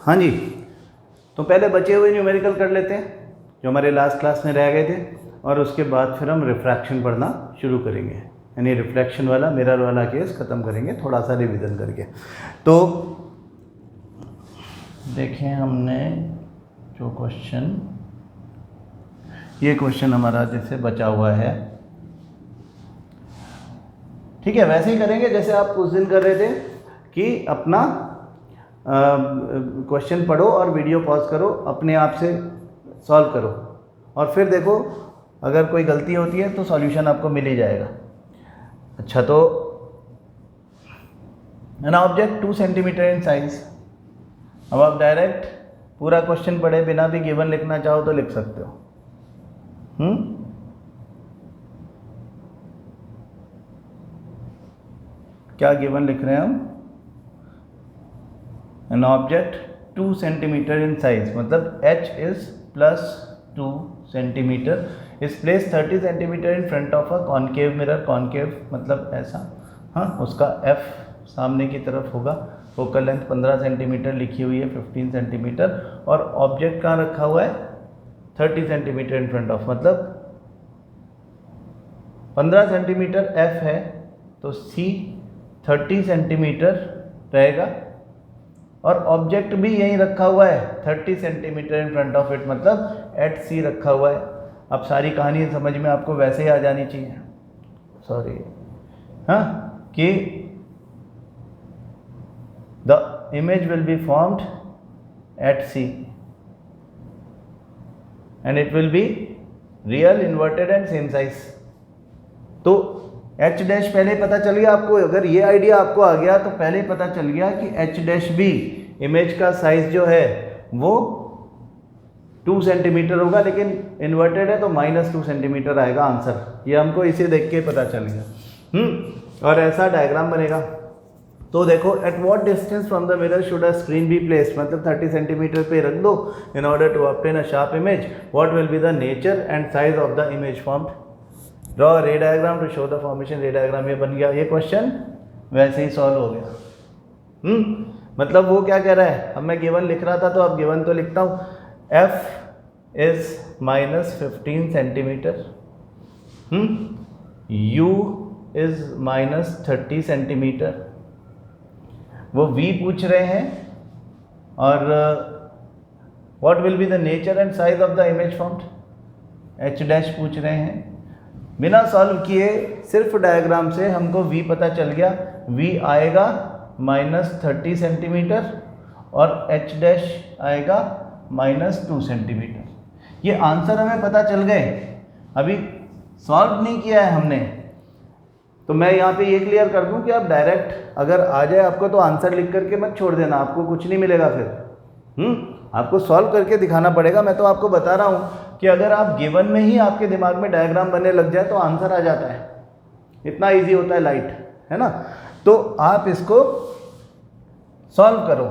हाँ जी, तो पहले बचे हुए न्यूमेरिकल कर लेते हैं जो हमारे लास्ट क्लास में रह गए थे, और उसके बाद फिर हम रिफ्रैक्शन पढ़ना शुरू करेंगे, यानी रिफ्लेक्शन वाला मिरर वाला केस ख़त्म करेंगे थोड़ा सा रिवीजन करके। तो देखें हमने जो क्वेश्चन, ये क्वेश्चन हमारा जैसे बचा हुआ है, ठीक है, वैसे ही करेंगे जैसे आप उस दिन कर रहे थे कि अपना क्वेश्चन पढ़ो और वीडियो पॉज करो, अपने आप से सॉल्व करो, और फिर देखो अगर कोई गलती होती है तो सॉल्यूशन आपको मिल ही जाएगा। अच्छा, तो an object 2 centimetre in size. अब आप डायरेक्ट पूरा क्वेश्चन पढ़े बिना भी गिवन लिखना चाहो तो लिख सकते हो। क्या गिवन लिख रहे हैं हम? An object 2 centimetre in size, मतलब h is +2 centimetre, is place 30 centimetre in front of a concave mirror. Concave मतलब ऐसा, हाँ, उसका f सामने की तरफ होगा, फोकल लेंथ 15 सेंटीमीटर लिखी हुई है, 15 सेंटीमीटर, और ऑब्जेक्ट कहाँ रखा हुआ है? 30 सेंटीमीटर इन फ्रंट ऑफ, मतलब 15 सेंटीमीटर f है तो c 30 सेंटीमीटर रहेगा, और ऑब्जेक्ट भी यहीं रखा हुआ है 30 centimetre in front of it, मतलब एट सी रखा हुआ है। अब सारी कहानी समझ में आपको वैसे ही आ जानी चाहिए, सॉरी, हाँ, कि the image will be formed at C and it will be real, inverted and same size. तो एच डैश पहले पता चल गया आपको, अगर ये आइडिया आपको आ गया तो पहले ही पता चल गया कि एच डैश भी इमेज का साइज जो है वो 2 सेंटीमीटर होगा, लेकिन इन्वर्टेड है तो -2 सेंटीमीटर आएगा आंसर। ये हमको इसे देख के पता चल गया। और ऐसा डायग्राम बनेगा। तो देखो, at what distance from the mirror should a screen be placed, मतलब 30 सेंटीमीटर पे रख दो in order to obtain a sharp image. What will be the nature and size of the image formed. Draw ray diagram to show the formation. Ray diagram ये बन गया। ये question वैसे ही solve हो गया। मतलब वो क्या कह रहा है, अब मैं गिवन लिख रहा था तो अब गिवन तो लिखता हूँ, f is -15 centimetre, u is -30 centimetre, वो v पूछ रहे हैं, और what will be the nature and size of the image formed, h dash पूछ रहे हैं। बिना सॉल्व किए सिर्फ डायग्राम से हमको v पता चल गया, v आएगा -30 सेंटीमीटर और h डैश आएगा -2 सेंटीमीटर। ये आंसर हमें पता चल गए, अभी सॉल्व नहीं किया है हमने। तो मैं यहाँ पे ये क्लियर कर दूं कि आप डायरेक्ट अगर आ जाए आपको तो आंसर लिख करके मत छोड़ देना, आपको कुछ नहीं मिलेगा फिर। आपको सॉल्व करके दिखाना पड़ेगा। मैं तो आपको बता रहा हूँ कि अगर आप गिवन में ही आपके दिमाग में डायग्राम बनने लग जाए तो आंसर आ जाता है, इतना इजी होता है लाइट, है ना। तो आप इसको सॉल्व करो,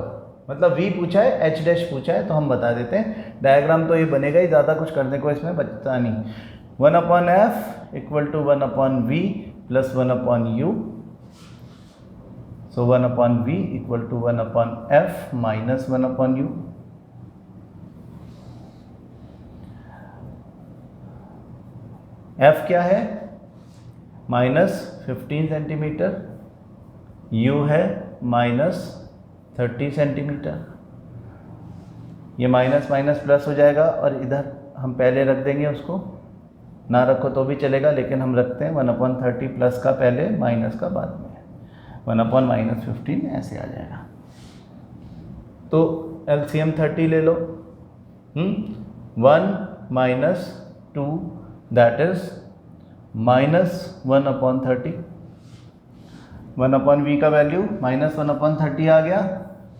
मतलब v पूछा है, h डैश पूछा है, तो हम बता देते हैं। डायग्राम तो ये बनेगा ही, ज़्यादा कुछ करने को इसमें बचता नहीं। 1/f = 1/v + 1/u, so 1/v = 1/f - 1/u। f क्या है? -15 सेंटीमीटर, u है -30 सेंटीमीटर। ये माइनस माइनस प्लस हो जाएगा, और इधर हम पहले रख देंगे, उसको ना रखो तो भी चलेगा, लेकिन हम रखते हैं 1/30 प्लस का पहले, माइनस का बाद में, 1/-15 ऐसे आ जाएगा। तो LCM 30 ले लो, 1 - 2 दैट इज -1/30। 1/v का वैल्यू -1/30 आ गया,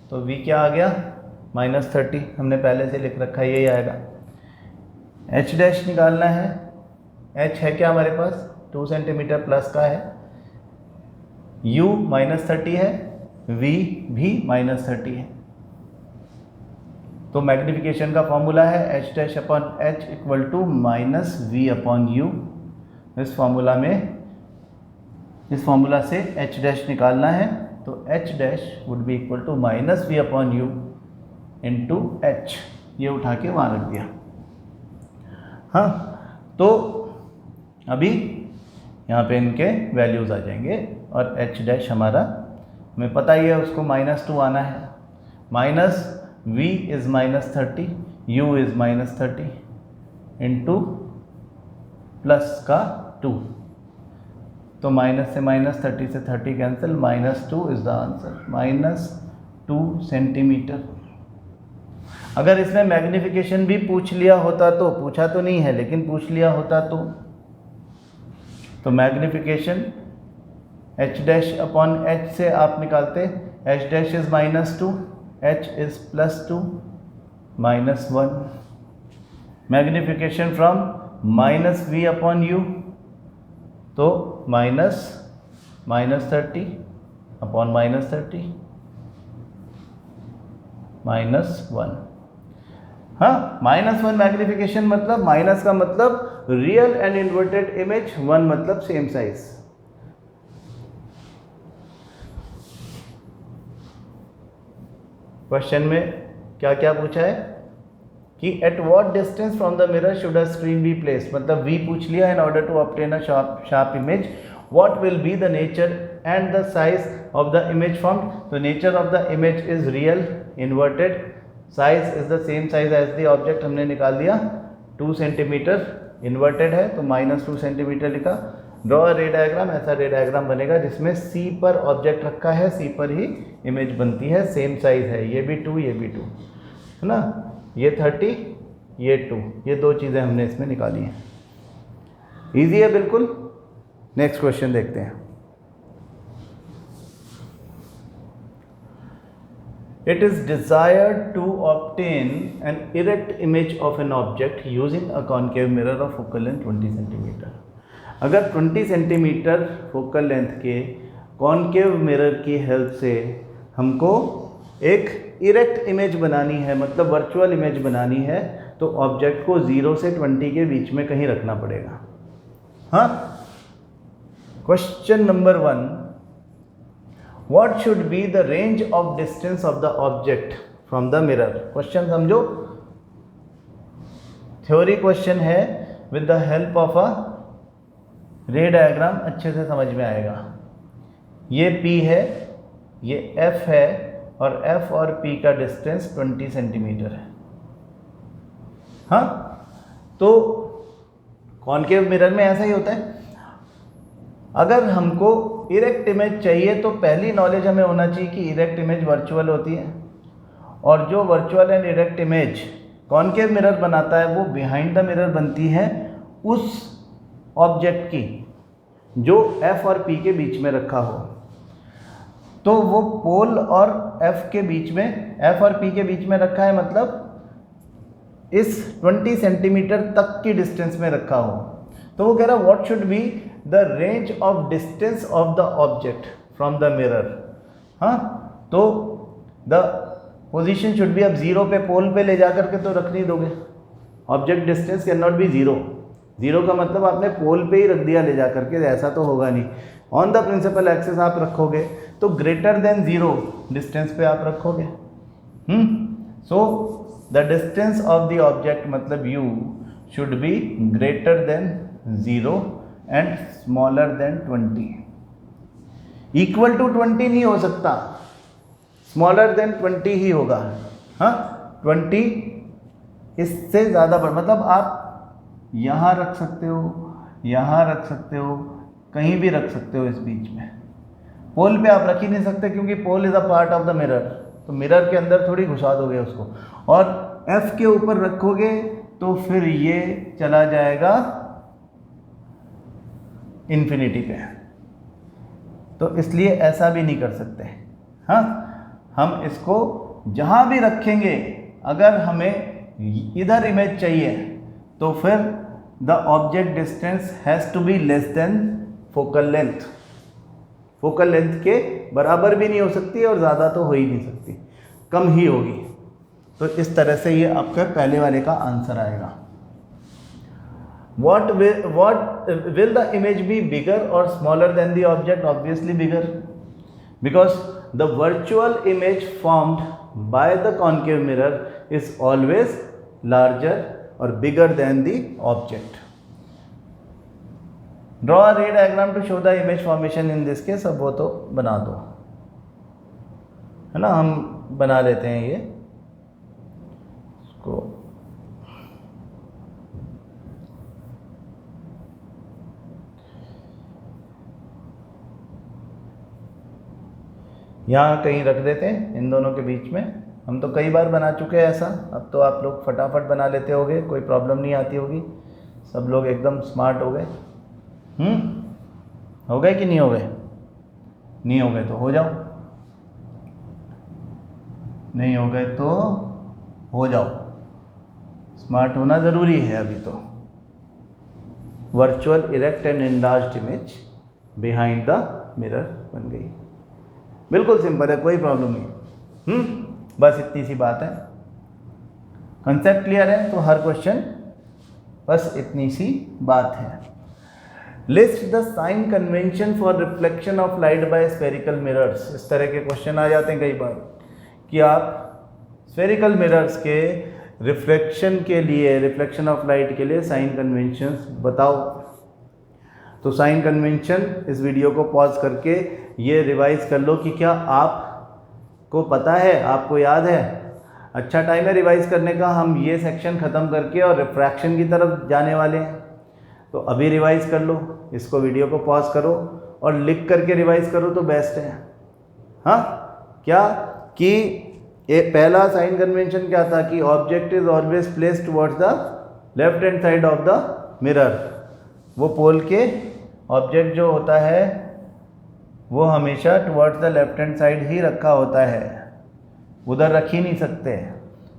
तो v क्या आ गया? -30। हमने पहले से लिख रखा है, यही आएगा। h डैश निकालना है। h है क्या हमारे पास? 2 सेंटीमीटर प्लस का है। u -30 है, v भी -30 है। तो मैग्नीफिकेशन का फॉर्मूला है h dash upon h = -v/u। इस फॉर्मूला से h डैश निकालना है, तो h dash would be equal to -v/u। Into H, ये उठा के वहाँ रख दिया। हाँ, तो अभी यहाँ पे इनके वैल्यूज़ आ जाएंगे और एच डैश हमारा हमें पता ही है, उसको -2 आना है। Minus v is -30, u is -30 into plus का 2, तो माइनस से -30 से 30 cancel, -2 is the answer, -2 centimetre. अगर इसमें मैग्नीफिकेशन भी पूछ लिया होता तो, पूछा तो नहीं है लेकिन पूछ लिया होता तो magnification h dash upon h से आप निकालते, h dash is -2, h is +2, -1। Magnification from -v upon u, तो -30 अपॉन -30, -1। हाँ, -1 मैग्नीफिकेशन मतलब, माइनस का मतलब रियल एंड इन्वर्टेड इमेज, 1 मतलब सेम साइज। क्वेश्चन में क्या क्या पूछा है कि at what distance from the mirror should a screen be placed, मतलब v पूछ लिया, in order to obtain a sharp image what will be the nature and the size of the image formed. तो nature of the image is real, inverted, size is the same size as the object, हमने निकाल दिया 2 centimetre, inverted है तो -2 centimetre लिखा। Draw ray diagram, ऐसा रे diagram बनेगा जिसमें C पर ऑब्जेक्ट रखा है, C पर ही इमेज बनती है, सेम साइज है, ये भी 2 ये भी 2 है ना, ये 30 ये 2, ये 2 चीज़ें हमने इसमें निकाली हैं। ईजी है बिल्कुल। नेक्स्ट क्वेश्चन देखते हैं। It is desired to obtain an erect image of an object using a concave mirror of focal length 20 cm। अगर 20 सेंटीमीटर फोकल लेंथ के कॉन्केव मिरर की हेल्प से हमको एक इरेक्ट इमेज बनानी है, मतलब वर्चुअल इमेज बनानी है, तो ऑब्जेक्ट को 0 से 20 के बीच में कहीं रखना पड़ेगा। हाँ, question number 1, What should be the range of distance of the object from the mirror? Question समझो, थ्योरी क्वेश्चन है, with the help of a ray diagram अच्छे से समझ में आएगा। ये P है, ये F है, और F और P का डिस्टेंस 20 सेंटीमीटर है। हाँ, तो कॉन्केव मिरर में ऐसा ही होता है। अगर हमको इरेक्ट इमेज चाहिए तो पहली नॉलेज हमें होना चाहिए कि इरेक्ट इमेज वर्चुअल होती है, और जो virtual and erect image concave mirror बनाता है वो बिहाइंड द मिरर बनती है उस ऑब्जेक्ट की जो F और P के बीच में रखा हो। तो वो पोल और F के बीच में, F और P के बीच में रखा है, मतलब इस 20 सेंटीमीटर तक की डिस्टेंस में रखा हो। तो वो कह रहा है what should be the range of distance of the object from the mirror. हाँ, तो द पोजीशन शुड बी, अब 0 पे, पोल पे ले जाकर के तो रख नहीं दोगे, object distance can not B 0 का मतलब आपने पोल पे ही रख दिया ले जाकर के, ऐसा तो होगा नहीं। ऑन द प्रिंसिपल एक्सिस आप रखोगे तो ग्रेटर देन 0 डिस्टेंस पे आप रखोगे। So the distance of the object मतलब u should be greater than 0 and smaller than 20। Equal to 20 नहीं हो सकता, स्मॉलर देन 20 ही होगा। हाँ, 20 इससे ज़्यादा बड़ा, मतलब आप यहाँ रख सकते हो, यहाँ रख सकते हो, कहीं भी रख सकते हो इस बीच में। पोल पे आप रख ही नहीं सकते क्योंकि pole is a part of the mirror, तो मिरर के अंदर थोड़ी घुसा दोगे उसको। और F के ऊपर रखोगे तो फिर ये चला जाएगा इन्फिनिटी पे, तो इसलिए ऐसा भी नहीं कर सकते। हाँ, हम इसको जहाँ भी रखेंगे, अगर हमें इधर इमेज चाहिए तो फिर the object distance has to be less than focal length. Focal length के बराबर भी नहीं हो सकती और ज़्यादा तो हो ही नहीं सकती, कम ही होगी। तो इस तरह से ये आपका पहले वाले का आंसर आएगा। What will the image be bigger or smaller than the object? Obviously bigger, because the virtual image formed by the concave mirror is always larger और bigger than the object. Draw a ray diagram to show the image formation in this case. अब वो तो बना दो, है ना, हम बना लेते हैं ये इसको। यहाँ कहीं रख देते हैं इन दोनों के बीच में। हम तो कई बार बना चुके हैं ऐसा, अब तो आप लोग फटाफट बना लेते होगे, कोई प्रॉब्लम नहीं आती होगी, सब लोग एकदम स्मार्ट हो गए। हो गए कि नहीं हो गए? नहीं हो गए तो हो जाओ, नहीं हो गए तो हो जाओ। स्मार्ट होना ज़रूरी है अभी तो। Virtual erect and enlarged image behind the mirror बन गई। बिल्कुल सिंपल है, कोई प्रॉब्लम नहीं। बस इतनी सी बात है। कंसेप्ट क्लियर है तो हर क्वेश्चन बस इतनी सी बात है। List the sign convention for reflection of light by spherical mirrors. इस तरह के क्वेश्चन आ जाते हैं कई बार कि आप स्फेरिकल मिरर्स के रिफ्लेक्शन के लिए, रिफ्लेक्शन ऑफ लाइट के लिए साइन कन्वेंशंस बताओ। तो साइन कन्वेंशन इस वीडियो को पॉज करके ये रिवाइज कर लो कि क्या आपको पता है, आपको याद है। अच्छा टाइम है रिवाइज करने का। हम ये सेक्शन ख़त्म करके और रिफ्रैक्शन की तरफ जाने वाले हैं, तो अभी रिवाइज कर लो। इसको वीडियो को पॉज करो और लिख करके रिवाइज करो तो बेस्ट है। हाँ, क्या कि एक पहला साइन कन्वेंशन क्या था कि object is always placed towards the left hand side of the mirror. वो पोल के ऑब्जेक्ट जो होता है वो हमेशा towards the left hand side ही रखा होता है, उधर रख ही नहीं सकते।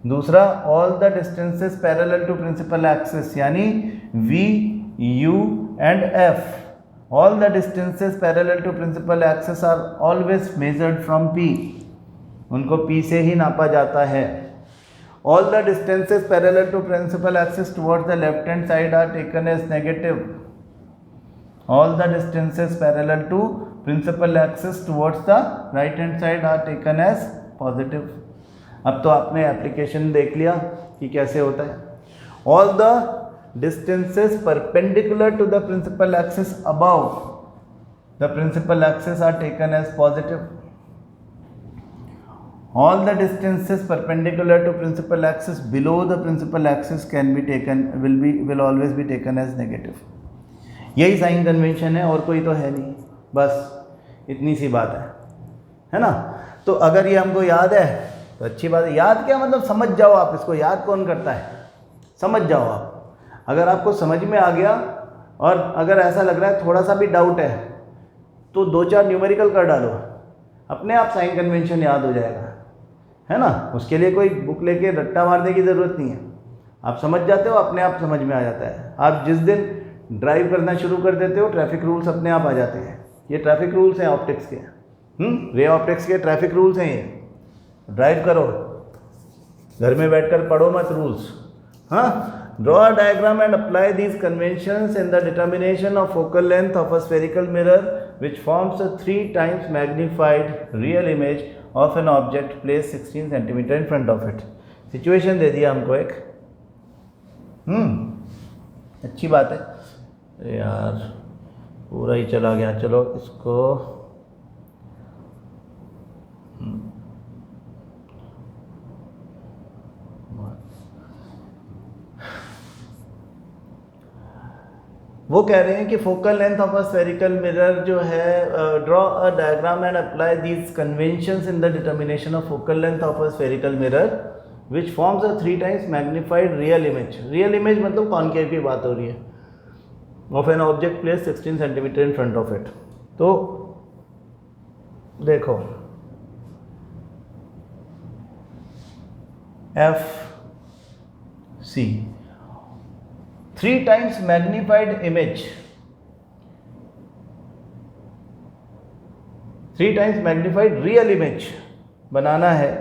दूसरा, all the distances parallel to principal axis, यानी V, U and F, all the distances parallel to principal axis are always measured from P. उनको पी से ही नापा जाता है। All the distances parallel to principal axis towards the left hand side are taken as negative. All the distances parallel to principal axis towards the right hand side are taken as positive. अब तो आपने application देख लिया कि कैसे होता है। All the distances perpendicular to the principal axis above the principal axis are taken as positive. All the distances perpendicular to principal axis below the principal axis can be taken, will always be taken as negative। यही sign convention है और कोई तो है नहीं, बस इतनी सी बात है ना। तो अगर ये हमको याद है तो अच्छी बात है। याद क्या मतलब, समझ जाओ आप इसको। याद कौन करता है, समझ जाओ आप। अगर आपको समझ में आ गया और अगर ऐसा लग रहा है थोड़ा सा भी डाउट है तो 2-4 न्यूमेरिकल कर डालो, अपने आप साइन कन्वेंशन याद हो जाएगा, है ना। उसके लिए कोई बुक लेके रट्टा मारने की ज़रूरत नहीं है। आप समझ जाते हो, अपने आप समझ में आ जाता है। आप जिस दिन ड्राइव करना शुरू कर देते हो ट्रैफिक रूल्स अपने आप आ जाते हैं। ये ट्रैफिक रूल्स हैं ऑप्टिक्स के, रे ऑप्टिक्स के ट्रैफिक रूल्स हैं ये। ड्राइव करो, घर में बैठकर पढ़ो मत रूल्स। हाँ, draw a diagram and apply these conventions in the determination of focal length of a spherical mirror which forms a 3 times magnified real image of an object placed 16 centimeter in front of it। Situation दे दिया हमको एक। अच्छी बात है यार, पूरा ही चला गया। चलो इसको वो कह रहे हैं कि focal length of a spherical mirror जो है, draw a diagram and apply these conventions in the determination of focal length of a spherical mirror which forms a 3 times magnified real image. Real image मतलब concave की बात हो रही है, of an object placed 16 centimetre in front of it. तो देखो F C 3 times magnified image, 3 times magnified real image बनाना है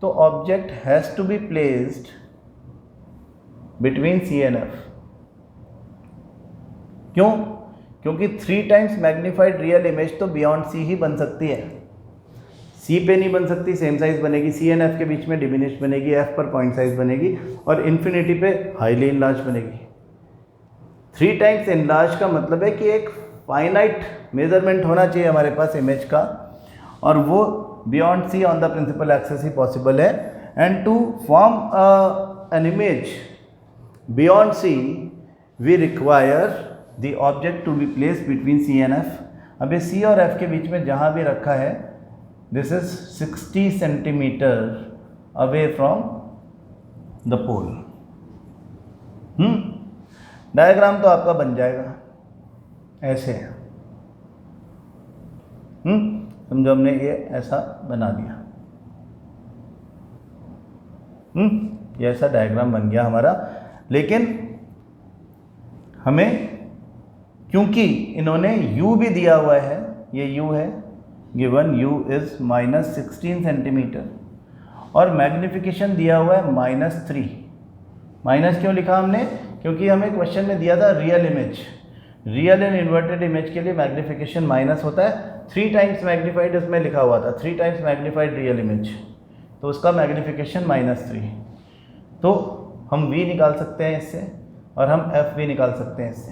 तो object has to be placed between C and F. क्यों? क्योंकि 3 times मैग्नीफाइड रियल इमेज तो beyond C ही बन सकती है। सी पे नहीं बन सकती, सेम साइज बनेगी, सी एंड एफ के बीच में डिमिनिश बनेगी, एफ पर पॉइंट साइज बनेगी, और इन्फिनिटी पे हाईली इनलार्ज बनेगी। 3 टाइम्स इनलार्ज का मतलब है कि एक फाइनाइट मेजरमेंट होना चाहिए हमारे पास इमेज का, और वो beyond C on the principal axis ही पॉसिबल है। And to form an image beyond C we require the object to be place between C and F. अब ये सी और एफ के बीच में जहाँ भी रखा है, this is 60 centimetre away from the pole. Diagram तो आपका बन जाएगा ऐसे। समझो हमने ये ऐसा बना दिया। ये ऐसा डायग्राम बन गया हमारा। लेकिन हमें, क्योंकि इन्होंने u भी दिया हुआ है, ये u है, गिवन u इज -16 सेंटीमीटर, और मैग्निफिकेशन दिया हुआ है -3। माइनस क्यों लिखा हमने? क्योंकि हमें क्वेश्चन में दिया था real image, real and inverted image के लिए मैग्निफिकेशन माइनस होता है। 3 टाइम्स मैग्नीफाइड इसमें लिखा हुआ था, 3 टाइम्स मैग्नीफाइड रियल इमेज, तो उसका मैग्निफिकेशन -3। तो हम v निकाल सकते हैं इससे, और हम f भी निकाल सकते हैं इससे।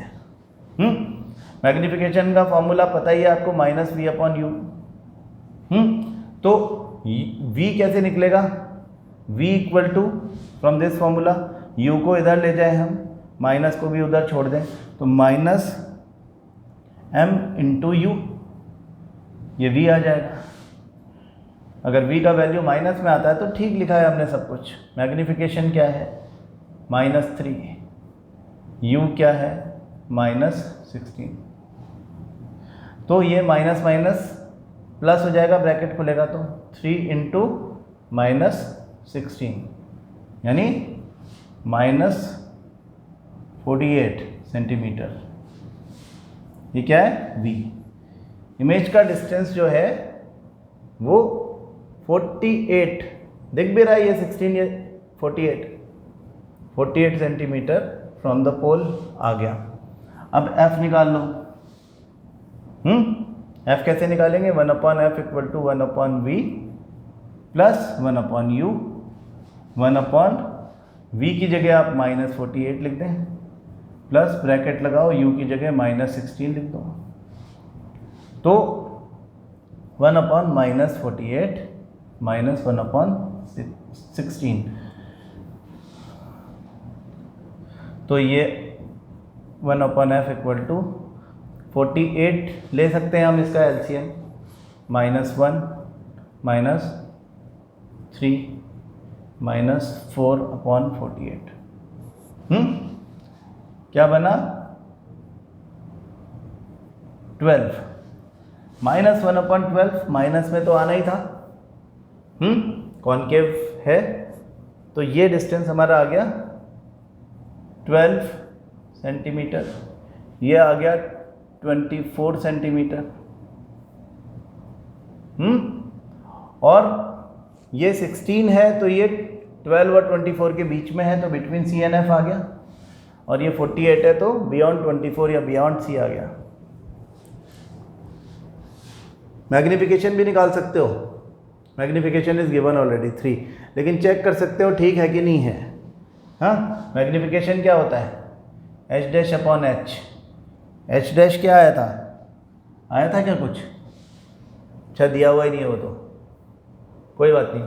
मैग्निफिकेशन का फॉर्मूला पता ही है आपको, -v/u। तो v कैसे निकलेगा? v equal to, from this formula, u को इधर ले जाए हम, माइनस को भी उधर छोड़ दें, तो -m × u, ये v आ जाएगा। अगर v का वैल्यू माइनस में आता है तो ठीक लिखा है हमने सब कुछ। मैग्निफिकेशन क्या है? -3, u क्या है? -16। तो ये माइनस माइनस प्लस हो जाएगा, ब्रैकेट खुलेगा तो 3 × -16 यानी -48 सेंटीमीटर। ये क्या है? v। इमेज का डिस्टेंस जो है वो 48, दिख भी रहा है ये 16, ये 48 सेंटीमीटर फ्रॉम द पोल आ गया। अब f निकाल लो। f कैसे निकालेंगे? 1/f = 1/v plus 1/u। 1/v की जगह आप -48 लिख दें, प्लस ब्रैकेट लगाओ, u की जगह -16 लिख दो। तो 1/-48 -1/16, तो ये 1/f = 48 ले सकते हैं हम इसका एलसीएम, -1 -3 -4/48। क्या बना? 12। -1/12 माइनस में तो आना ही था, कॉनकेव है, तो ये डिस्टेंस हमारा आ गया 12 सेंटीमीटर, ये आ गया 24 सेंटीमीटर। और ये 16 है, तो ये 12 और 24 के बीच में है, तो बिटवीन सी एंड एफ आ गया। और ये 48 है, तो बियॉन्ड 24 या बियॉन्ड सी आ गया। मैग्निफिकेशन भी निकाल सकते हो, मैग्निफिकेशन इज गिवन ऑलरेडी 3, लेकिन चेक कर सकते हो ठीक है कि नहीं है। हाँ, मैग्निफिकेशन क्या होता है? h'/h। h' क्या आया था? आया था क्या कुछ? अच्छा, दिया हुआ ही नहीं है वो तो, कोई बात नहीं।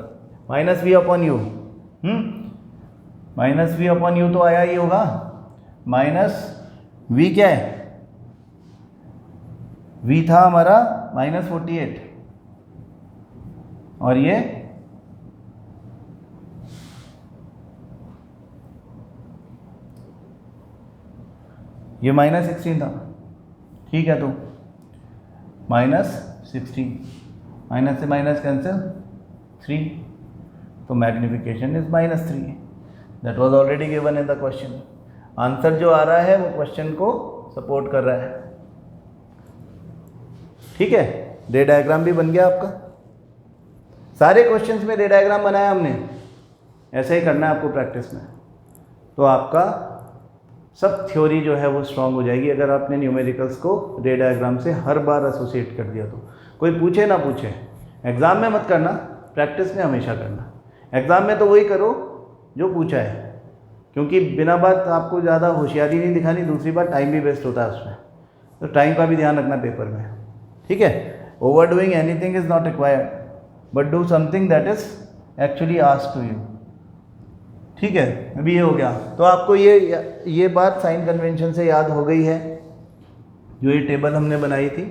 -v/u, -v/u तो आया ही होगा। -v क्या है? v था हमारा -48, और ये -16 था, ठीक है। तो -16, माइनस से माइनस कैंसिल, 3, तो magnification is -3। That was already given in the question. Answer जो आ रहा है वो क्वेश्चन को सपोर्ट कर रहा है, ठीक है। रे डायग्राम भी बन गया आपका। सारे क्वेश्चंस में रे डायग्राम बनाया हमने, ऐसे ही करना है आपको प्रैक्टिस में, तो आपका सब थ्योरी जो है वो स्ट्रांग हो जाएगी अगर आपने न्यूमेरिकल्स को रे डायग्राम से हर बार एसोसिएट कर दिया तो। कोई पूछे ना पूछे, एग्ज़ाम में मत करना, प्रैक्टिस में हमेशा करना। एग्ज़ाम में तो वही करो जो पूछा है, क्योंकि बिना बात आपको ज़्यादा होशियारी नहीं दिखानी, दूसरी बात टाइम भी वेस्ट होता है उसमें, तो टाइम का भी ध्यान रखना पेपर में, ठीक है। Over doing anything is not required, but do something that is actually asked to you, ठीक है। अभी ये हो गया, तो आपको ये बात साइन कन्वेंशन से याद हो गई है, जो ये टेबल हमने बनाई थी,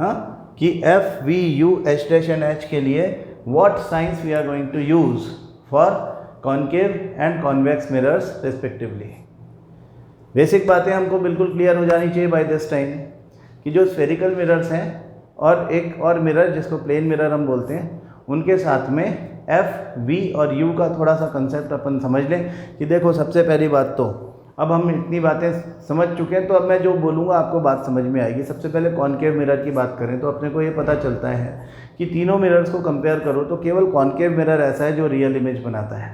हाँ, कि F V U H dash and H के लिए what signs we are going to use for concave and convex mirrors respectively. Basic बातें हमको बिल्कुल क्लियर हो जानी चाहिए बाय दिस टाइम, कि जो स्फेरिकल मिरर्स हैं और एक और मिरर जिसको प्लेन मिरर हम बोलते हैं, उनके साथ में एफ वी और यू का थोड़ा सा कंसेप्ट अपन समझ लें। कि देखो, सबसे पहली बात तो अब हम इतनी बातें समझ चुके हैं, तो अब मैं जो बोलूँगा आपको बात समझ में आएगी। सबसे पहले कॉन्केव मिरर की बात करें तो अपने को ये पता चलता है कि तीनों मिरर्स को कंपेयर करो तो केवल कॉन्केव मिरर ऐसा है जो रियल इमेज बनाता है,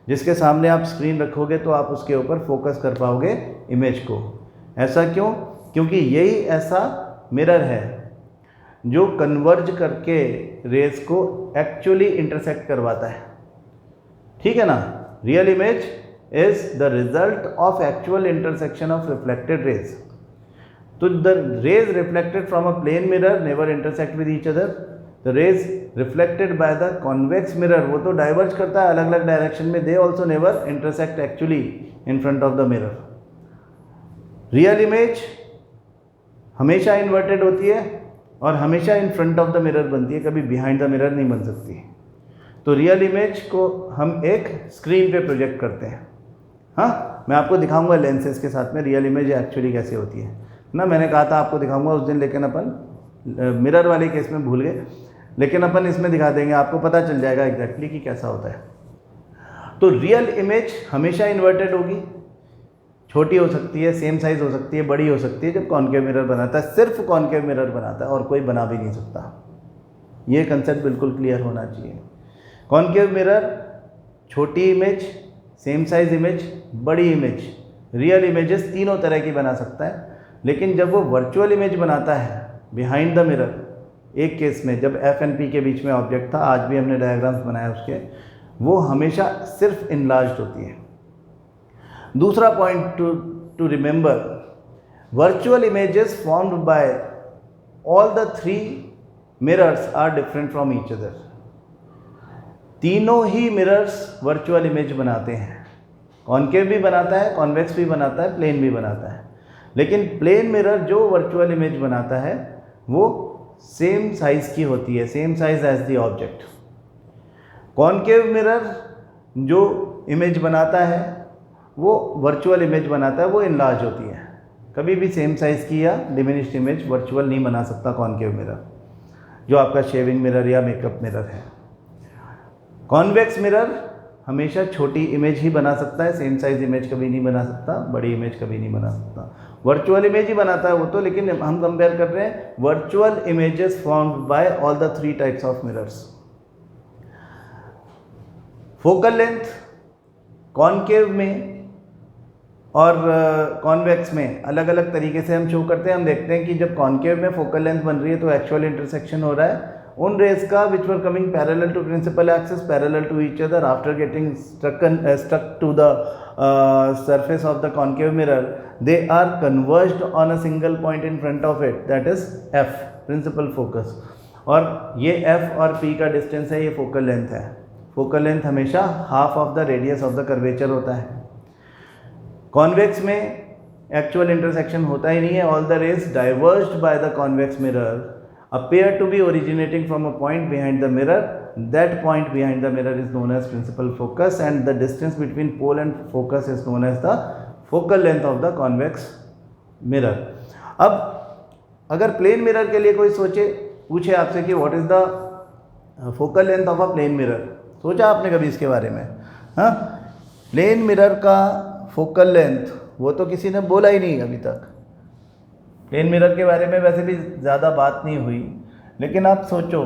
जिसके सामने आप स्क्रीन रखोगे तो आप उसके ऊपर फोकस कर पाओगे इमेज को। ऐसा क्यों? क्योंकि यही ऐसा मिरर है जो कन्वर्ज करके रेस को एक्चुअली इंटरसेक्ट करवाता है, ठीक है ना। Real image is the result of actual intersection of reflected rays. So the rays reflected from a plane mirror never intersect with each other. The rays reflected by the convex mirror, वो तो diverge करता है अलग अलग direction में, they also never intersect actually in front of the mirror. Real image हमेशा inverted होती है और हमेशा इन फ्रंट ऑफ द मिरर बनती है, कभी बिहाइंड द मिरर नहीं बन सकती। तो रियल इमेज को हम एक स्क्रीन पे प्रोजेक्ट करते हैं। हाँ, मैं आपको दिखाऊंगा लेंसेज के साथ में रियल इमेज एक्चुअली कैसे होती है ना। मैंने कहा था आपको दिखाऊंगा उस दिन, लेकिन अपन मिरर वाले केस में भूल गए, लेकिन अपन इसमें दिखा देंगे, आपको पता चल जाएगा एग्जैक्टली कि कैसा होता है। तो रियल इमेज हमेशा इन्वर्टेड होगी, छोटी हो सकती है, सेम साइज हो सकती है, बड़ी हो सकती है। जब कॉन्केव मिरर बनाता है, सिर्फ कॉन्केव मिरर बनाता है और कोई बना भी नहीं सकता। ये कंसेप्ट बिल्कुल क्लियर होना चाहिए। कॉन्केव मिरर छोटी इमेज, सेम साइज इमेज, बड़ी इमेज, रियल इमेजेस तीनों तरह की बना सकता है। लेकिन जब वो वर्चुअल इमेज बनाता है बिहाइंड द मिरर, एक केस में जब एफ एंड पी के बीच में ऑब्जेक्ट था, आज भी हमने डायग्राम्स बनाए उसके, वो हमेशा सिर्फ इनलार्ज्ड होती है। दूसरा point to remember, virtual images formed by all the three mirrors are different from each other. तीनों ही मिरर्स वर्चुअल इमेज बनाते हैं, कॉन्केव भी बनाता है, कॉन्वेक्स भी बनाता है, प्लेन भी बनाता है। लेकिन प्लेन मिरर जो वर्चुअल इमेज बनाता है वो सेम साइज की होती है, same size as the object. Concave mirror जो इमेज बनाता है वो वर्चुअल इमेज बनाता है, वो इनलार्ज होती है। कभी भी सेम साइज की या डिमिनिश्ड इमेज वर्चुअल नहीं बना सकता कॉन्केव मिरर, जो आपका शेविंग मिरर या मेकअप मिरर है। कॉन्वेक्स मिरर हमेशा छोटी इमेज ही बना सकता है, सेम साइज इमेज कभी नहीं बना सकता, बड़ी इमेज कभी नहीं बना सकता। वर्चुअल इमेज ही बनाता है वो तो, लेकिन हम कंपेयर कर रहे हैं virtual images formed by all the three types of mirrors. Focal length concave में और कॉन्वेक्स में अलग अलग तरीके से हम शो करते हैं। हम देखते हैं कि जब कॉन्केव में फोकल लेंथ बन रही है तो एक्चुअल इंटरसेक्शन हो रहा है उन रेज का which were coming parallel to principal axis, parallel to each other, after getting stuck to the surface of the concave mirror, they are converged on a single point in front of it, that is f, principal focus। और ये f और p का distance है, ये focal length है। Focal length हमेशा half of the radius of the curvature होता है। कॉन्वेक्स में एक्चुअल इंटरसेक्शन होता ही नहीं है। All the rays diverged by the convex mirror appear to be originating from a point behind the mirror. That point behind the mirror is known as principal focus, and the distance between pole and focus is known as the focal length of the convex mirror। अब अगर plane mirror के लिए कोई पूछे आपसे कि what is the focal length of a plane mirror, सोचा आपने कभी इसके बारे में? हाँ, प्लेन मिरर का फोकल लेंथ वो तो किसी ने बोला ही नहीं अभी तक। प्लेन मिरर के बारे में वैसे भी ज़्यादा बात नहीं हुई, लेकिन आप सोचो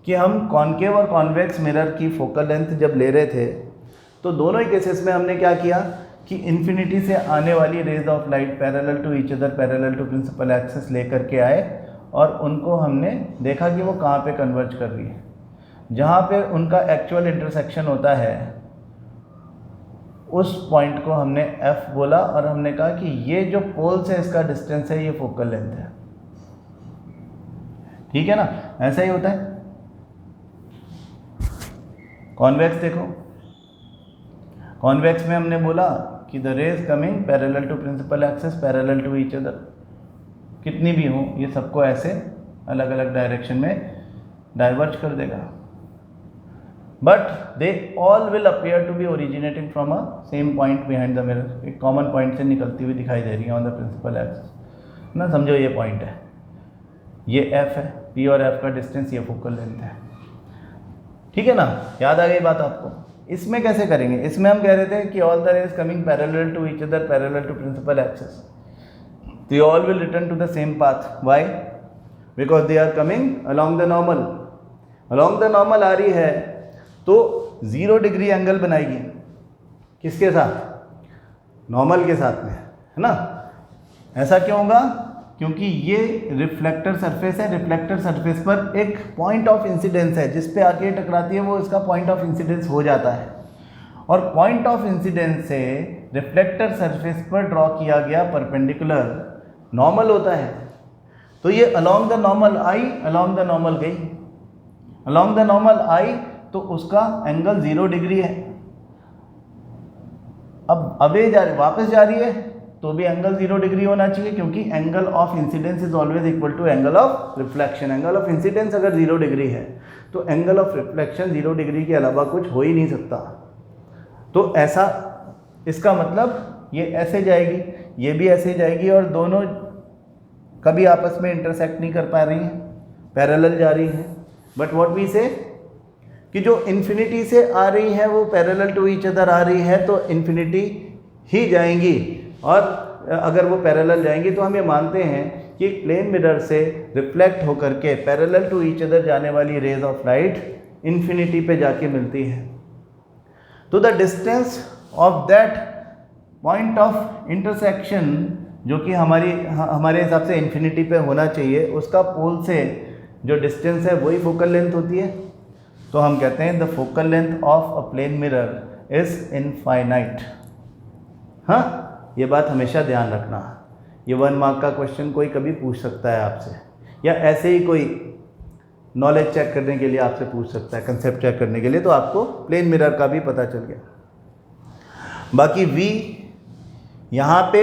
कि हम कॉन्केव और कॉन्वेक्स मिरर की फोकल लेंथ जब ले रहे थे तो दोनों ही केसेस में हमने क्या किया कि इन्फिनिटी से आने वाली rays of light parallel to each other, parallel to principal axis लेकर के आए और उनको हमने देखा कि वो कहाँ पे कन्वर्ज कर रही है। जहाँ पे उनका एक्चुअल इंटरसेक्शन होता है उस पॉइंट को हमने F बोला और हमने कहा कि ये जो पोल से इसका डिस्टेंस है ये फोकल लेंथ है। ठीक है ना, ऐसा ही होता है। कॉन्वेक्स देखो, कॉन्वेक्स में हमने बोला कि the rays coming parallel to principal axis parallel to each other, कितनी भी हो ये सबको ऐसे अलग अलग डायरेक्शन में डाइवर्ज कर देगा, but they all will appear to be originating from a same point behind the mirror. एक कॉमन पॉइंट से निकलती हुई दिखाई दे रही है ऑन द प्रिंसिपल एक्सिस ना। समझो ये पॉइंट है, ये F है, P और F का डिस्टेंस, ये फोकल लेंथ है। ठीक है ना, याद आ गई बात आपको। इसमें कैसे करेंगे, इसमें हम कह रहे थे कि all the rays coming parallel to each other parallel to principal axis, they all will return to the same path. Why? Because they are coming along the normal. Along the normal आ रही है तो 0 degree angle बनाएगी, किसके साथ? Normal के साथ में, है ना। ऐसा क्यों होगा? क्योंकि ये रिफ्लेक्टर सरफेस है, रिफ्लेक्टर सरफेस पर एक पॉइंट ऑफ इंसिडेंस है, जिस पे आके टकराती है वो इसका पॉइंट ऑफ इंसिडेंस हो जाता है, और पॉइंट ऑफ इंसिडेंस से रिफ्लेक्टर सरफेस पर ड्रॉ किया गया परपेंडिकुलर नॉर्मल होता है। तो ये along the normal I, along the normal गई, अलोंग द नॉर्मल आई तो उसका एंगल 0 डिग्री है। अब अवे जा रही, वापस जा रही है तो भी एंगल 0 डिग्री होना चाहिए, क्योंकि angle of incidence is always equal to angle of reflection. Angle of incidence अगर 0 डिग्री है तो एंगल ऑफ रिफ्लेक्शन 0 डिग्री के अलावा कुछ हो ही नहीं सकता। तो ऐसा, इसका मतलब ये ऐसे जाएगी, ये भी ऐसे जाएगी, और दोनों कभी आपस में इंटरसेक्ट नहीं कर पा रही हैं, पैरेलल जा रही हैं। बट व्हाट वी से कि जो इन्फिनिटी से आ रही हैं वो पैरेलल टू ईच अदर आ रही है, तो इन्फिनिटी ही जाएंगी। और अगर वो पैरेलल जाएंगी तो हम ये मानते हैं कि प्लेन मिरर से रिफ्लेक्ट होकर के पैरेलल टू ईच अदर जाने वाली रेज ऑफ लाइट इन्फिनिटी पे जाके मिलती है। तो the distance of that point of intersection, जो कि हमारे हिसाब से इन्फिनिटी पे होना चाहिए, उसका पोल से जो डिस्टेंस है वही फोकल लेंथ होती है। तो हम कहते हैं the focal length of a plane mirror is infinite. हाँ, ये बात हमेशा ध्यान रखना। ये 1 मार्क का क्वेश्चन कोई कभी पूछ सकता है आपसे, या ऐसे ही कोई नॉलेज चेक करने के लिए आपसे पूछ सकता है, कंसेप्ट चेक करने के लिए, तो आपको प्लेन मिरर का भी पता चल गया। बाकी V, यहाँ पे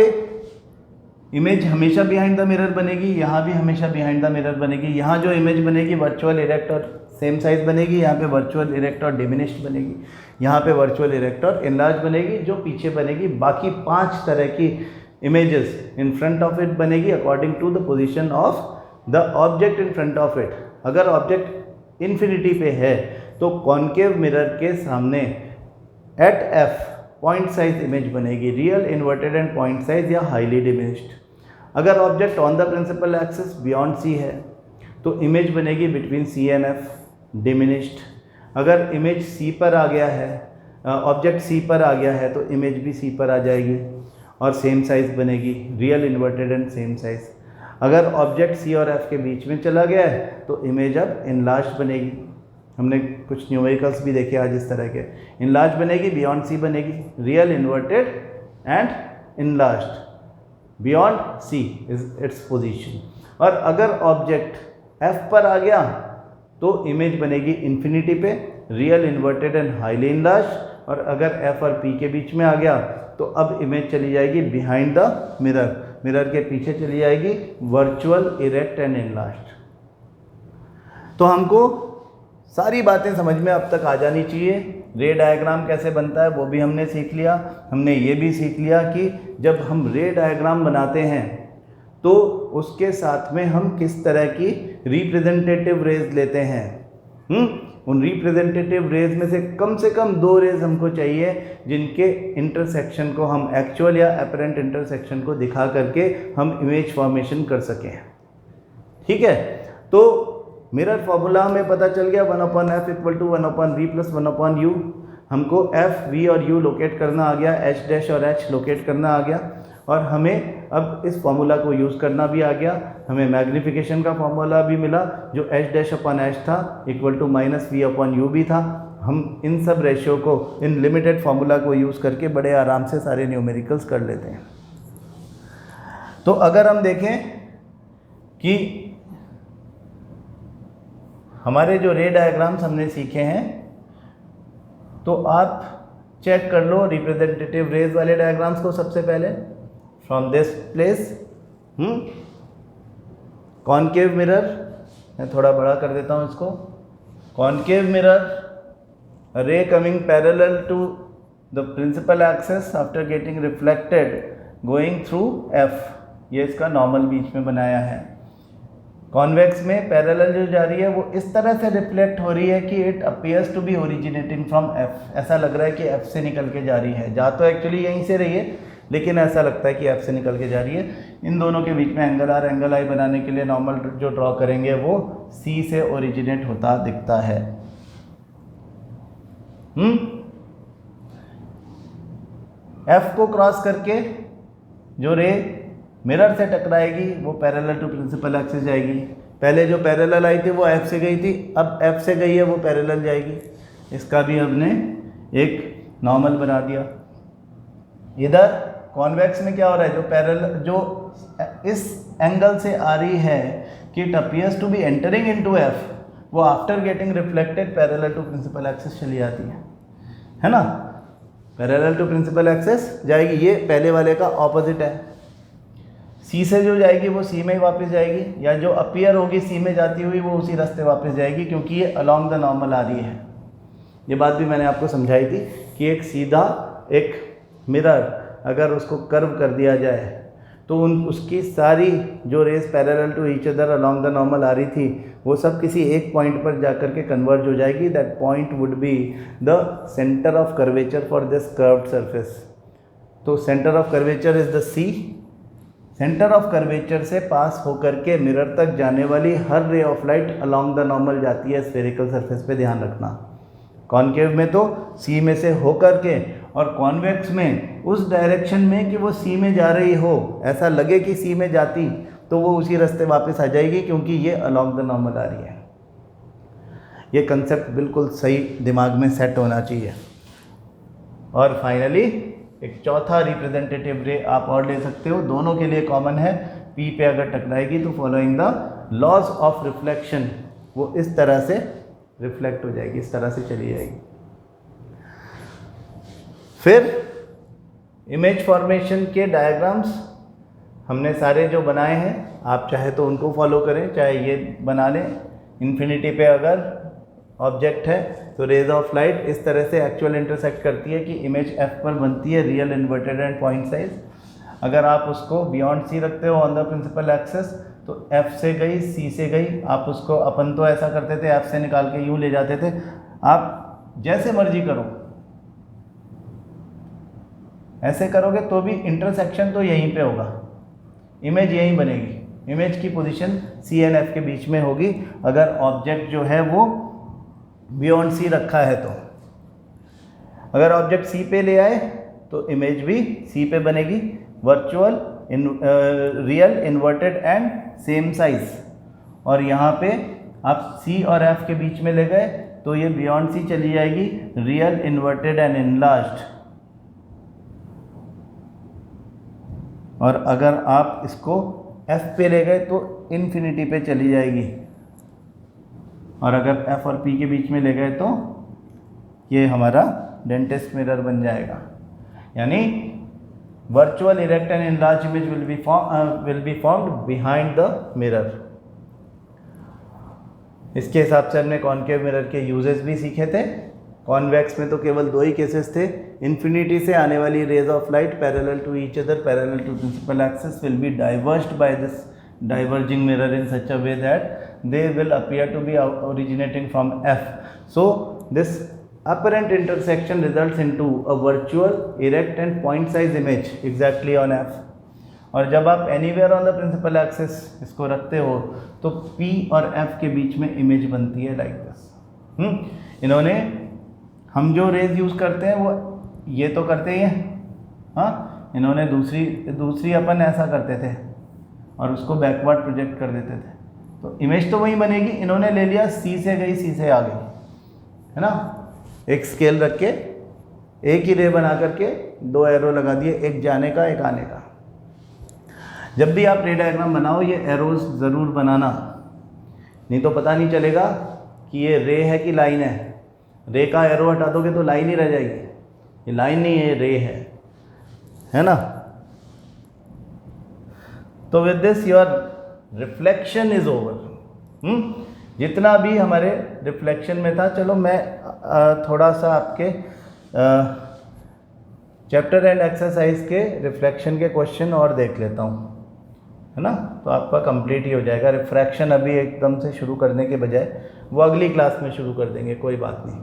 इमेज हमेशा बिहाइंड द मिरर बनेगी, यहाँ भी हमेशा बिहाइंड द मिरर बनेगी। यहाँ जो इमेज बनेगी वर्चुअल इरेक्ट और सेम साइज बनेगी, यहाँ पे वर्चुअल इरेक्ट और डिमिनिश्ड बनेगी, यहाँ पे वर्चुअल इरेक्ट और इनलार्ज बनेगी। जो पीछे बनेगी बाकी 5 तरह की images in front of it बनेगी according to the position of the object in front of it. अगर ऑब्जेक्ट इन्फिनिटी पे है तो कॉन्केव मिरर के सामने at F point size image बनेगी, real, inverted and point size या हाईली डिमिनिश्ड। अगर object on the principal axis beyond C है तो इमेज बनेगी बिटवीन C एंड F, डिमिनिश्ड। अगर इमेज C पर आ गया है, ऑब्जेक्ट C पर आ गया है तो इमेज भी C पर आ जाएगी और सेम साइज बनेगी, real, inverted and same size. अगर ऑब्जेक्ट C और F के बीच में चला गया है तो इमेज अब इनलार्ज बनेगी। हमने कुछ न्यूमेरिकल्स भी देखे आज इस तरह के। इनलार्ज बनेगी, बियॉन्ड C बनेगी, real, inverted and enlarged, beyond C is its position. और अगर ऑब्जेक्ट F पर आ गया तो इमेज बनेगी इन्फिनिटी पे, real, inverted and highly enlarge. और अगर F और P के बीच में आ गया तो अब इमेज चली जाएगी बिहाइंड द मिरर, मिरर के पीछे चली जाएगी, वर्चुअल, इरेक्ट एंड इनलार्ज्ड। तो हमको सारी बातें समझ में अब तक आ जानी चाहिए। रे डायग्राम कैसे बनता है वो भी हमने सीख लिया। हमने ये भी सीख लिया कि जब हम रे डायग्राम बनाते हैं तो उसके साथ में हम किस तरह की रिप्रेजेंटेटिव रेज लेते हैं। उन रिप्रेजेंटेटिव रेज में से कम 2 रेज हमको चाहिए जिनके इंटरसेक्शन को हम एक्चुअल या अपरेंट इंटरसेक्शन को दिखा करके हम इमेज फॉर्मेशन कर सकें। ठीक है, तो मिरर फॉर्मूला हमें पता चल गया 1/f equal to 1/v plus 1/u। हमको f, v और u लोकेट करना आ गया, h डैश और h लोकेट करना आ गया। और हमें अब इस फॉर्मूला को यूज़ करना भी आ गया, हमें मैग्नीफिकेशन का फॉर्मूला भी मिला जो h' था इक्वल टू -v/u भी था। हम इन सब रेशियो को, इन लिमिटेड फार्मूला को यूज़ करके बड़े आराम से सारे न्यूमेरिकल्स कर लेते हैं। तो अगर हम देखें कि हमारे जो रे डायग्राम्स हमने सीखे हैं, तो आप चेक कर लो रिप्रेजेंटेटिव रेज वाले डायग्राम्स को सबसे पहले from this place. Concave mirror, मैं थोड़ा बड़ा कर देता हूँ इसको। Concave mirror, ray coming parallel to the principal axis after getting reflected going through F, ये इसका नॉर्मल बीच में बनाया है। कॉन्वेक्स में पैरेलल जो जा रही है वो इस तरह से रिफ्लेक्ट हो रही है कि it appears to be originating from F, ऐसा लग रहा है कि एफ से निकल के जा रही है, जा तो एक्चुअली यहीं से रही है लेकिन ऐसा लगता है कि एफ से निकल के जा रही है। इन दोनों के बीच में एंगल आर एंगल आई बनाने के लिए नॉर्मल जो ड्रॉ करेंगे वो सी से ओरिजिनेट होता दिखता है। एफ को क्रॉस करके जो रे मिरर से टकराएगी वो पैरेलल टू प्रिंसिपल एक्सिस जाएगी। पहले जो पैरेलल आई थी वो एफ से गई थी, अब एफ से गई है वो पैरेलल जाएगी। इसका भी हमने एक नॉर्मल बना दिया। इधर कॉन्वेक्स में क्या हो रहा है, जो पैरेलल जो इस एंगल से आ रही है कि it appears to be entering into F, वो after getting reflected parallel to principal axis चली जाती है ना। पैरेलल टू प्रिंसिपल एक्सिस जाएगी, ये पहले वाले का ऑपोजिट है। सी से जो जाएगी वो सी में ही वापस जाएगी, या जो अपीयर होगी सी में जाती हुई वो उसी रास्ते वापस जाएगी, क्योंकि ये अलोंग द नॉर्मल आ रही है। ये बात भी मैंने आपको समझाई थी कि एक सीधा एक मिरर अगर उसको कर्व कर दिया जाए तो उसकी सारी जो rays parallel to each other along the normal आ रही थी वो सब किसी एक पॉइंट पर जाकर के कन्वर्ज हो जाएगी। That point would be the centre of curvature for this curved surface. तो centre of curvature is the C. Centre of curvature से पास होकर के मिरर तक जाने वाली हर ray of light along the normal जाती है स्फेरिकल सरफेस पे, ध्यान रखना। कॉनकेव में तो सी में से होकर के, और कॉन्वेक्स में उस डायरेक्शन में कि वो सी में जा रही हो, ऐसा लगे कि सी में जाती तो वो उसी रास्ते वापस आ जाएगी, क्योंकि ये अलोंग द नॉर्मल आ रही है। ये कंसेप्ट बिल्कुल सही दिमाग में सेट होना चाहिए। और फाइनली एक चौथा रिप्रेजेंटेटिव रे आप और ले सकते हो, दोनों के लिए कॉमन है। पी पे अगर टकराएगी तो following the laws of reflection वो इस तरह से रिफ्लेक्ट हो जाएगी, इस तरह से चली जाएगी। फिर इमेज फॉर्मेशन के डायग्राम्स हमने सारे जो बनाए हैं, आप चाहे तो उनको फॉलो करें, चाहे ये बना लें। इन्फिनिटी पे अगर ऑब्जेक्ट है तो रेज ऑफ लाइट इस तरह से एक्चुअल इंटरसेक्ट करती है कि इमेज एफ पर बनती है real inverted and point size. अगर आप उसको बियॉन्ड सी रखते हो ऑन द प्रिंसिपल एक्सेस तो एफ से गई सी से गई, आप उसको, अपन तो ऐसा करते थे एफ से निकाल के यू ले जाते थे, आप जैसे मर्जी करो, ऐसे करोगे तो भी इंटरसेक्शन तो यहीं पे होगा, इमेज यहीं बनेगी। इमेज की पोजीशन सी एंड एफ के बीच में होगी अगर ऑब्जेक्ट जो है वो बियॉन्ड सी रखा है तो। अगर ऑब्जेक्ट सी पे ले आए तो इमेज भी सी पे बनेगी, virtual, real, inverted and same size. और यहाँ पे आप सी और एफ के बीच में ले गए तो ये बियॉन्ड सी चली जाएगी, रियल, इन्वर्टेड एंड इनलार्ज्ड। और अगर आप इसको एफ पे ले गए तो इन्फिनिटी पे चली जाएगी, और अगर एफ और पी के बीच में ले गए तो ये हमारा डेंटिस्ट मिरर बन जाएगा। यानी virtual, erect and enlarge image will be formed behind the mirror. इसके हिसाब से हमने कॉनकेव मिरर के यूजेस भी सीखे थे। कॉन्वेक्स में तो केवल दो ही केसेस थे। इन्फिनिटी से आने वाली rays of light parallel to each other, parallel to principal axis will be diverged by this diverging mirror in such a way that they will appear to be originating from F. So this apparent intersection results into a virtual, erect and point size image exactly on F. और जब आप anywhere on the principal axis इसको रखते हो तो P और F के बीच में इमेज बनती है like this। इन्होंने, हम जो रेज यूज़ करते हैं वो ये तो करते ही हैं, हाँ, इन्होंने दूसरी अपन ऐसा करते थे और उसको बैकवर्ड प्रोजेक्ट कर देते थे, तो इमेज तो वही बनेगी। इन्होंने ले लिया सी से गई, सी से आ गई, है ना, एक स्केल रख के एक ही रे बना करके 2 एरो लगा दिए, एक जाने का एक आने का। जब भी आप रे डायग्राम बनाओ ये एरोज ज़रूर बनाना, नहीं तो पता नहीं चलेगा कि ये रे है कि लाइन है। रे का एरो हटा दोगे तो लाइन ही रह जाएगी, ये लाइन नहीं है, ये रे है ना। तो with this your reflection is over. जितना भी हमारे रिफ्लेक्शन में था, चलो मैं थोड़ा सा आपके चैप्टर एंड एक्सरसाइज के रिफ्लेक्शन के क्वेश्चन और देख लेता हूँ, है ना, तो आपका कंप्लीट ही हो जाएगा। रिफ्रैक्शन अभी एकदम से शुरू करने के बजाय वो अगली क्लास में शुरू कर देंगे, कोई बात नहीं।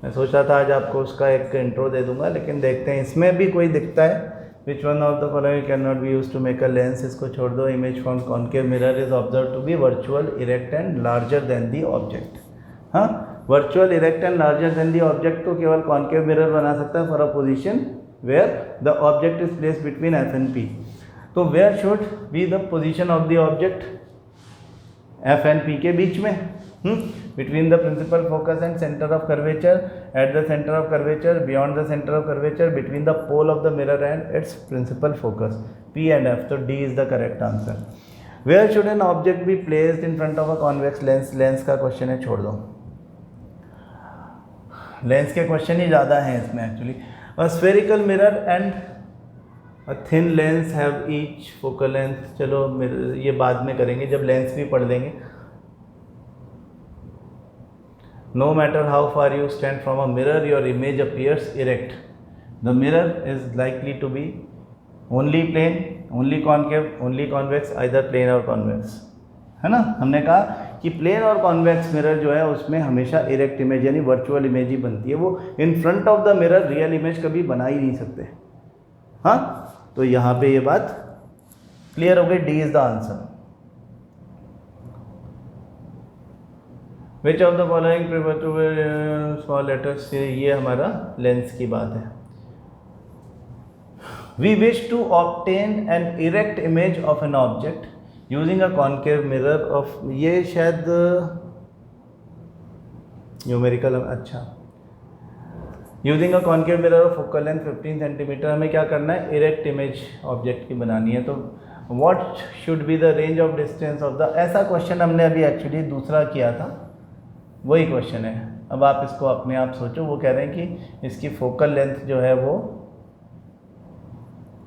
मैं सोचा था आज आपको उसका एक इंट्रो दे दूंगा, लेकिन देखते हैं इसमें भी कोई दिखता है। Which one of the following can not be use to make a lens, इसको छोड़ दो। Image from concave mirror is observe to be virtual, erect and larger than the object. हाँ, virtual, erect and larger than the object तो केवल concave mirror बना सकता है for a position where the object is place between F and P. तो where should be the position of the object, F and P के बीच में, between the principal focus and centre of curvature, at the centre of curvature, beyond the centre of curvature, between the pole of the mirror and its principal focus, P and F. तो D is the correct answer. Where should an object be placed in front of a convex lens, lens का question है, छोड़ दो, lens के question ही ज़्यादा हैं इसमें actually. A spherical mirror and a thin lens have each focal length, चलो ये बाद में करेंगे जब लेंस भी पढ़ लेंगे। No matter how far you stand from a mirror, your image appears erect. The mirror is likely to be only plane, only concave, only convex, either plane or convex, है ना। हमने कहा कि प्लेन और convex mirror जो है उसमें हमेशा इरेक्ट इमेज यानी वर्चुअल इमेज ही बनती है, वो इन front of the mirror real image कभी बना ही नहीं सकते। हाँ, तो यहाँ पे ये बात क्लियर हो गई, D is the answer. Which of the following prefer to small letters, ये हमारा लेंस की बात है। We wish to obtain an erect image of an object using a concave mirror of, ये शायद न्यूमेरिकल, अच्छा, using a concave mirror of focal length 15 centimetre, हमें क्या करना है, इरेक्ट इमेज ऑब्जेक्ट की बनानी है। तो what should be the range of distance of the, ऐसा क्वेश्चन हमने अभी एक्चुअली दूसरा किया था, वही क्वेश्चन है। अब आप इसको अपने आप सोचो, वो कह रहे हैं कि इसकी फोकल लेंथ जो है वो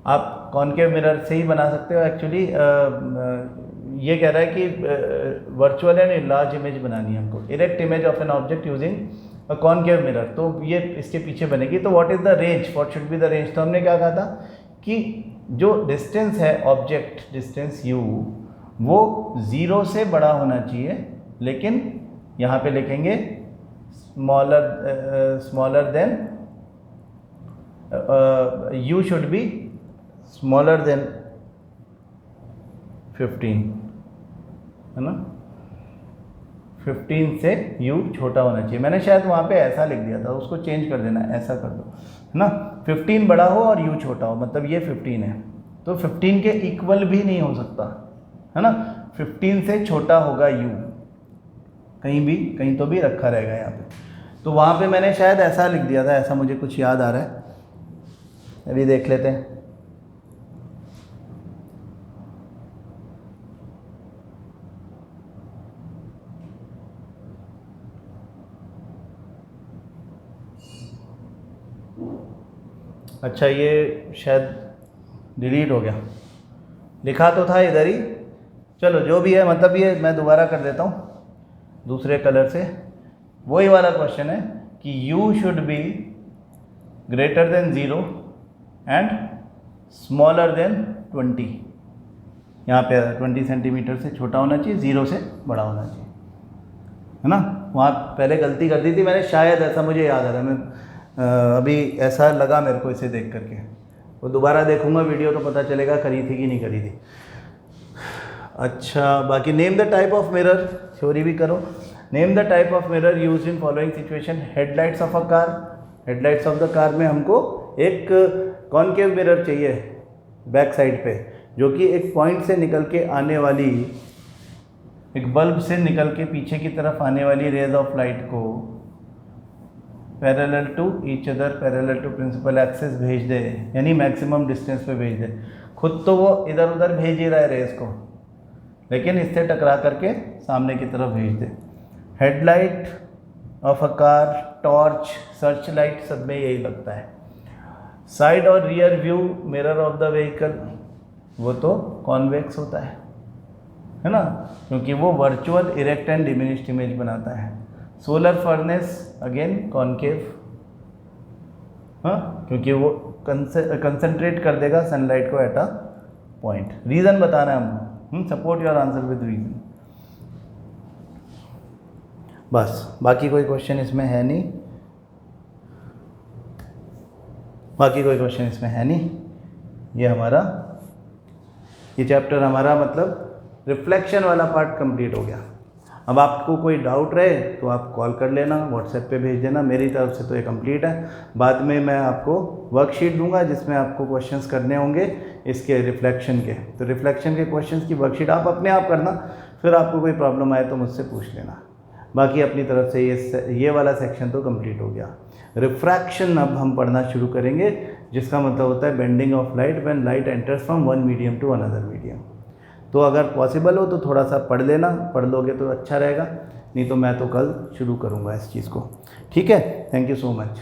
आप कॉनकेव मिरर से ही बना सकते हो। एक्चुअली ये कह रहा है कि वर्चुअल एंड लार्ज इमेज बनानी है हमको, erect image of an object using a concave mirror, तो ये इसके पीछे बनेगी। तो what is the range, what should be the range, तो हमने क्या कहा था कि जो डिस्टेंस है ऑब्जेक्ट डिस्टेंस u, वो 0 से बड़ा होना चाहिए, लेकिन यहाँ पे लिखेंगे smaller than, u should be smaller than 15, है ना, 15 से u छोटा होना चाहिए। मैंने शायद वहाँ पे ऐसा लिख दिया था, उसको चेंज कर देना, ऐसा कर दो, है ना, 15 बड़ा हो और u छोटा हो, मतलब ये 15 है तो 15 के इक्वल भी नहीं हो सकता, है ना, 15 से छोटा होगा u, कहीं तो भी रखा रहेगा यहाँ पे। तो वहाँ पे मैंने शायद ऐसा लिख दिया था, ऐसा मुझे कुछ याद आ रहा है, अभी देख लेते हैं। अच्छा, ये शायद डिलीट हो गया, लिखा तो था इधर ही, चलो जो भी है, मतलब ये मैं दोबारा कर देता हूँ दूसरे कलर से। वही वाला क्वेश्चन है कि u should be greater than 0 and smaller than 20, यहाँ पे 20 सेंटीमीटर से छोटा होना चाहिए, 0 से बड़ा होना चाहिए, है ना। वहाँ पहले गलती कर दी थी मैंने, शायद ऐसा मुझे याद आ रहा है, मैं अभी ऐसा लगा मेरे को इसे देख करके, वो दोबारा देखूंगा वीडियो तो पता चलेगा करी थी कि नहीं करी थी। अच्छा, बाकी name the type of mirror, theory भी करो। Name the type of mirror use in following situation, headlights of a car, headlights of the car में हमको एक कॉनकेव मिरर चाहिए, बैक साइड पे, जो कि एक पॉइंट से निकल के आने वाली, एक बल्ब से निकल के पीछे की तरफ आने वाली रेज ऑफ लाइट को parallel to each other, parallel to principal axis भेज दे, यानी मैक्सिमम डिस्टेंस पे भेज दे। खुद तो वो इधर उधर भेज ही रहा है रेस को, लेकिन इससे टकरा करके सामने की तरफ भेज दे। Headlight of a car, torch, search light, सब में यही लगता है। साइड और rear view mirror of the vehicle, वो तो कॉन्वेक्स होता है ना, क्योंकि वो virtual erect and diminished image बनाता है। सोलर फर्नेस अगेन कॉनकेव, हाँ, क्योंकि वो कंसंट्रेट कर देगा सनलाइट को एट अ पॉइंट। रीज़न बताना है हमको, support your answer with reason. बस, बाकी कोई क्वेश्चन इसमें है नहीं, बाकी कोई क्वेश्चन इसमें है नहीं। ये चैप्टर हमारा मतलब रिफ्लेक्शन वाला पार्ट कंप्लीट हो गया। अब आपको कोई डाउट रहे तो आप कॉल कर लेना, व्हाट्सएप पे भेज देना। मेरी तरफ से तो ये कंप्लीट है। बाद में मैं आपको वर्कशीट दूंगा जिसमें आपको क्वेश्चंस करने होंगे इसके रिफ्लेक्शन के। तो रिफ्लेक्शन के क्वेश्चंस की वर्कशीट आप अपने आप करना, फिर आपको कोई प्रॉब्लम आए तो मुझसे पूछ लेना। बाकी अपनी तरफ से ये वाला सेक्शन तो कंप्लीट हो गया। रिफ्रैक्शन अब हम पढ़ना शुरू करेंगे, जिसका मतलब होता है bending of light when light enters from one medium to another medium. तो अगर पॉसिबल हो तो थोड़ा सा पढ़ लेना, पढ़ लोगे तो अच्छा रहेगा, नहीं तो मैं तो कल शुरू करूँगा इस चीज़ को। ठीक है, थैंक यू सो मच।